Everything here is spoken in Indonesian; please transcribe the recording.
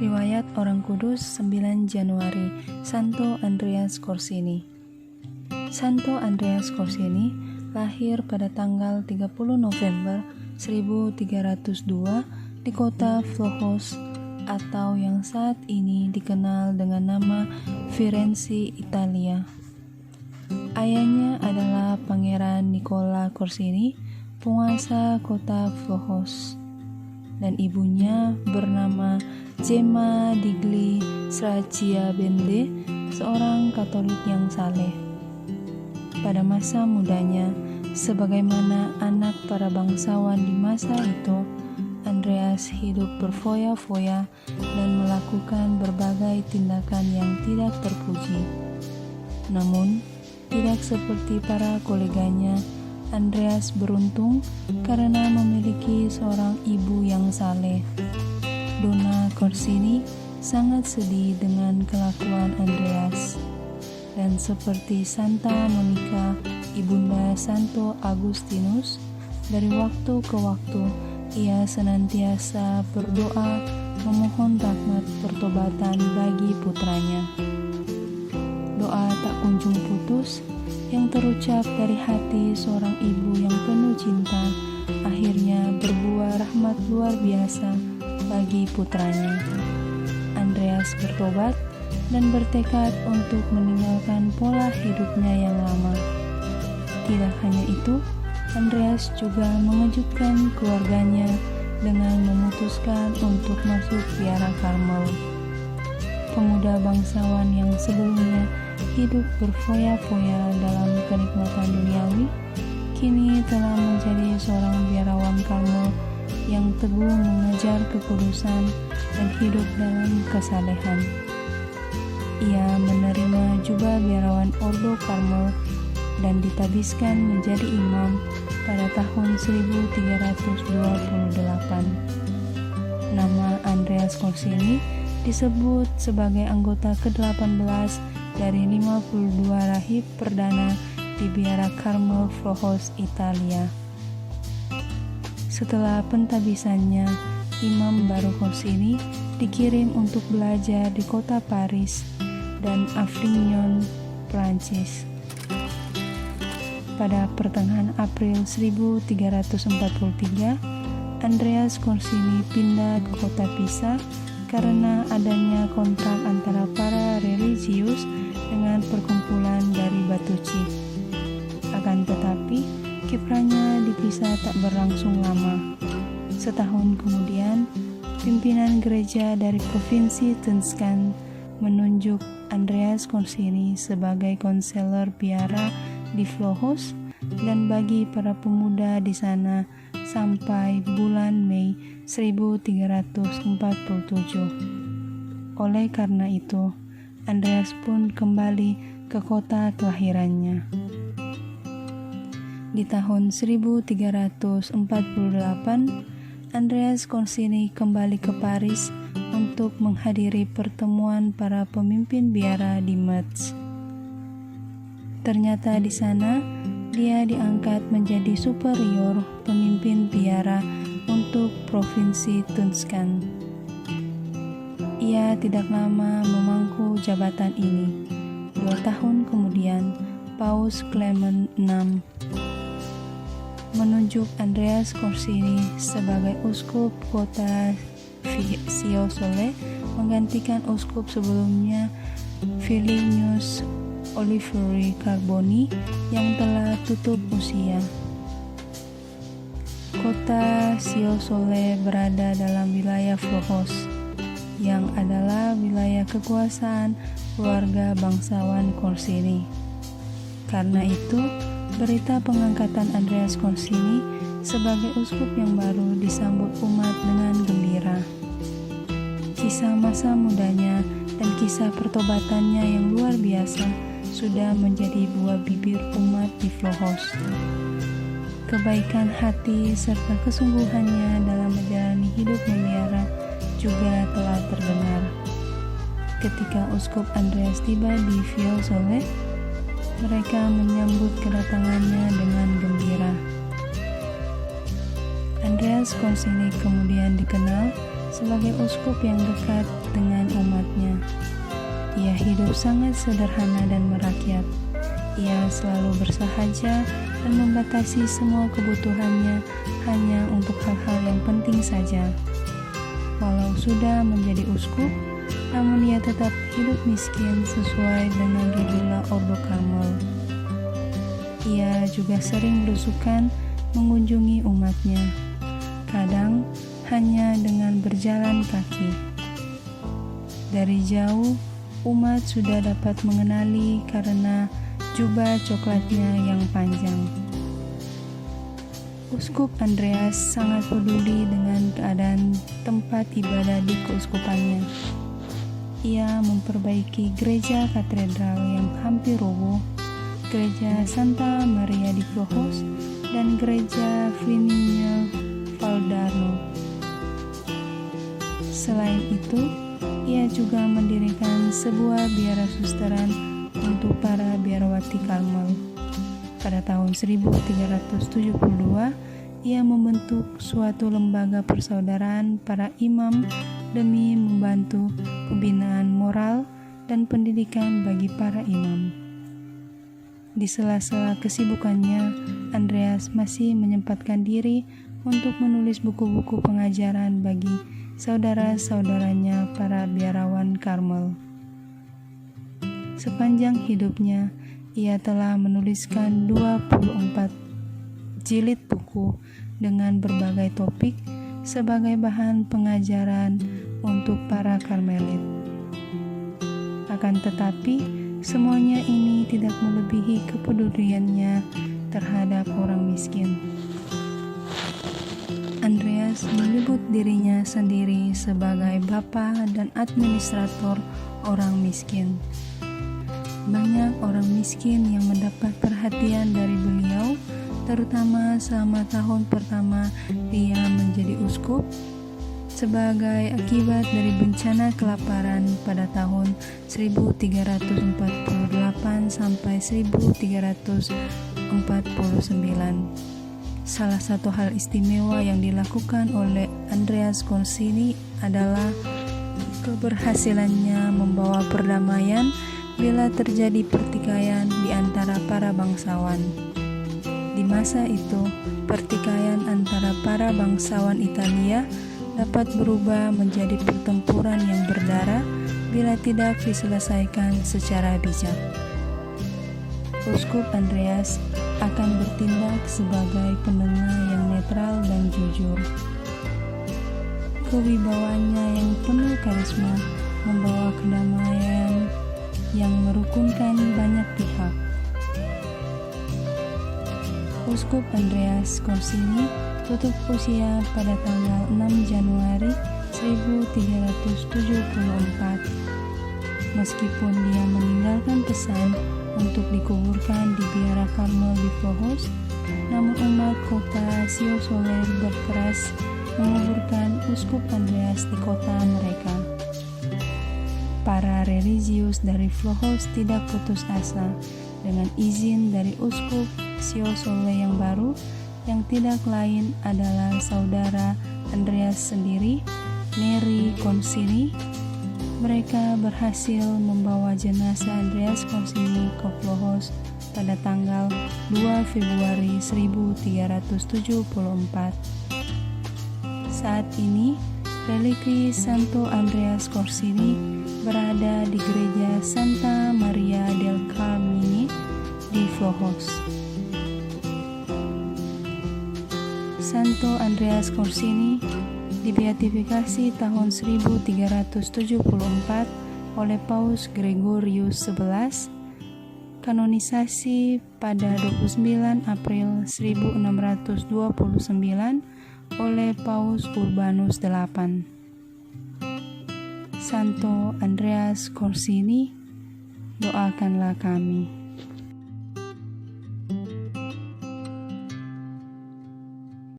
Riwayat Orang Kudus 9 Januari, Santo Andreas Corsini. Santo Andreas Corsini lahir pada tanggal 30 November 1302 di kota Florence atau yang saat ini dikenal dengan nama Firenze, Italia. Ayahnya adalah Pangeran Nicola Corsini, penguasa kota Florence, dan ibunya bernama Gemma Digli Sragiabende, seorang Katolik yang saleh. Pada masa mudanya, sebagaimana anak para bangsawan di masa itu, Andreas hidup berfoya-foya dan melakukan berbagai tindakan yang tidak terpuji. Namun, tidak seperti para koleganya, Andreas beruntung karena memiliki seorang ibu yang saleh. Donna Corsini sangat sedih dengan kelakuan Andreas, dan seperti Santa Monica, ibunda Santo Agustinus, dari waktu ke waktu ia senantiasa berdoa memohon rahmat pertobatan bagi putranya. Doa tak kunjung putus yang terucap dari hati seorang ibu yang penuh cinta akhirnya berbuah rahmat luar biasa bagi putranya. Andreas bertobat dan bertekad untuk meninggalkan pola hidupnya yang lama. Tidak hanya itu, Andreas juga mengejutkan keluarganya dengan memutuskan untuk masuk biara Karmel. Pemuda bangsawan yang sebelumnya hidup berfoya-foya dalam kenikmatan duniawi, kini telah menjadi seorang biarawan Karmel yang teguh mengejar kekudusan dan hidup dalam kesalehan. Ia menerima jubah biarawan Ordo Karmel dan ditabiskan menjadi imam pada tahun 1328. Nama Andreas Corsini disebut sebagai anggota ke-18 dari 52 rahib perdana di biara Karmel Florence, Italia. Setelah pentabisannya, Imam baru Corsini dikirim untuk belajar di kota Paris dan Avignon, Prancis. Pada pertengahan April 1343, Andreas Corsini pindah ke kota Pisa karena adanya kontrak antara para religius dengan perkumpulan dari Batuci. Akan tetapi, kiprahnya di Pisa tak berlangsung lama. Setahun kemudian, pimpinan gereja dari provinsi Tuscan menunjuk Andreas Corsini sebagai konselor biara di Florence dan bagi para pemuda di sana sampai bulan Mei 1347. Oleh karena itu, Andreas pun kembali ke kota kelahirannya. Di tahun 1348, Andreas Corsini kembali ke Paris untuk menghadiri pertemuan para pemimpin biara di Metz. Ternyata di sana, dia diangkat menjadi superior pemimpin biara untuk provinsi Tuscan. Ia tidak lama memangku jabatan ini. 2 tahun kemudian, Paus Clement VI menunjuk Andreas Corsini sebagai uskup kota Fiesole, menggantikan uskup sebelumnya Vilnius Oliveri Carboni yang telah tutup usia. Kota Fiesole berada dalam wilayah Florence, yang adalah wilayah kekuasaan keluarga bangsawan Corsini. Karena itu, berita pengangkatan Andreas Corsini sebagai uskup yang baru disambut umat dengan gembira. Kisah masa mudanya dan kisah pertobatannya yang luar biasa sudah menjadi buah bibir umat di Florence. Kebaikan hati serta kesungguhannya dalam menjalani hidup membiara juga telah terdengar. Ketika uskup Andreas tiba di Fiesole, mereka menyambut kedatangannya dengan gembira. Andreas Corsini kemudian dikenal sebagai uskup yang dekat dengan umatnya. Ia hidup sangat sederhana dan merakyat. Ia selalu bersahaja dan membatasi semua kebutuhannya hanya untuk hal-hal yang penting saja. Walau sudah menjadi uskup, namun ia tetap hidup miskin sesuai dengan regula Ordo Karmel. Ia juga sering berusukan mengunjungi umatnya, kadang hanya dengan berjalan kaki. Dari jauh, umat sudah dapat mengenali karena jubah coklatnya yang panjang. Uskup Andreas sangat peduli dengan keadaan tempat ibadah di keuskupannya. Ia memperbaiki gereja katedral yang hampir roboh, gereja Santa Maria di Flojos, dan gereja Fininia Valdarno. Selain itu, ia juga mendirikan sebuah biara susteran untuk para biarawati Karmel. Pada tahun 1372, ia membentuk suatu lembaga persaudaraan para imam demi membantu pembinaan moral dan pendidikan bagi para imam. Di sela-sela kesibukannya, Andreas masih menyempatkan diri untuk menulis buku-buku pengajaran bagi saudara-saudaranya para biarawan Karmel. Sepanjang hidupnya, ia telah menuliskan 24 jilid buku dengan berbagai topik sebagai bahan pengajaran untuk para Karmelit. Akan tetapi, semuanya ini tidak melebihi kepeduliannya terhadap orang miskin. Andreas menyebut dirinya sendiri sebagai bapa dan administrator orang miskin. Banyak orang miskin yang mendapat perhatian dari beliau, terutama selama tahun pertama dia menjadi uskup, sebagai akibat dari bencana kelaparan pada tahun 1348 sampai 1349. Salah satu hal istimewa yang dilakukan oleh Andreas Corsini adalah keberhasilannya membawa perdamaian bila terjadi pertikaian di antara para bangsawan. Di masa itu, pertikaian antara para bangsawan Italia dapat berubah menjadi pertempuran yang berdarah bila tidak diselesaikan secara bijak. Uskup Andreas akan bertindak sebagai penengah yang netral dan jujur. Kewibawaannya yang penuh karisma membawa kedamaian yang merukunkan banyak pihak. Uskup Andreas Corsini tutup usia pada tanggal 6 Januari 1374. Meskipun dia meninggalkan pesan untuk dikuburkan di biara Karmel di Flojos, namun umat kota Sio Soler berkeras menguburkan Uskup Andreas di kota mereka. Para religius dari Flojos tidak putus asa. Dengan izin dari Uskup Sio Soler yang baru, yang tidak lain adalah saudara Andreas sendiri, Neri Corsini, mereka berhasil membawa jenazah Andreas Corsini ke Flojos pada tanggal 2 Februari 1374. Saat ini, reliki Santo Andreas Corsini berada di gereja Santa Maria del Carmine di Flojos. Santo Andreas Corsini dibeatifikasi tahun 1374 oleh Paus Gregorius XI, kanonisasi pada 29 April 1629 oleh Paus Urbanus VIII. Santo Andreas Corsini, doakanlah kami.